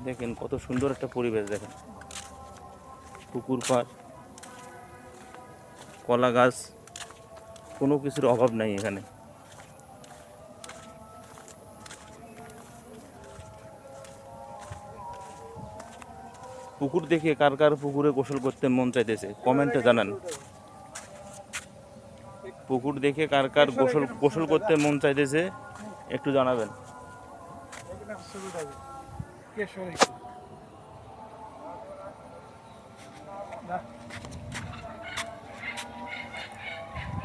দেখেন কত সুন্দর একটা পরিবেশ, দেখেন পুকুর পাড়, কলা গাছ, কোনো কিছুর অভাব নাই এখানে। পুকুর দেখে কার কার পুকুরে গোসল করতে মন চাইতেছে কমেন্টে জানান। পুকুর দেখে কার কার গোসল গোসল করতে মন চাইতেছে একটু জানাবেন।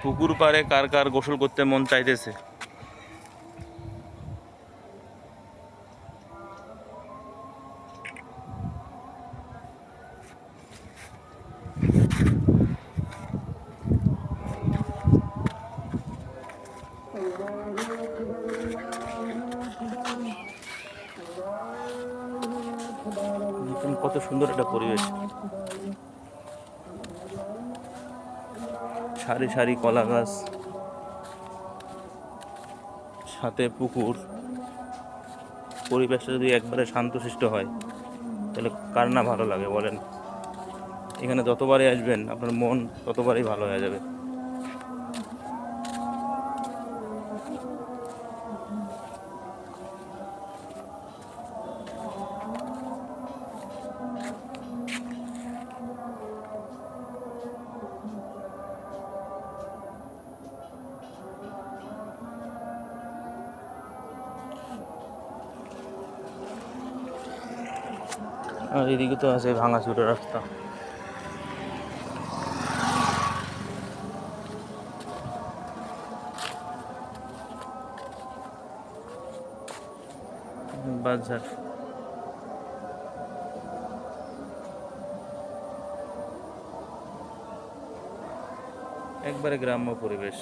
পুকুর পাড়ে কার কার গোসল করতে মন চাইতেছে। দেখুন কত সুন্দর একটা পরিবেশ, সারি সারি কলা গাছ, সাথে পুকুর। পরিবেশটা যদি একবারে শান্তশিষ্ট হয় তাহলে কার না ভালো লাগে বলেন। এখানে যতবারই আসবেন আপনার মন ততবারই ভালো হয়ে যাবে। আর এদিকে তো আছে ভাঙাচুরা রাস্তা। বাজার একবারে গ্রাম্য পরিবেশ।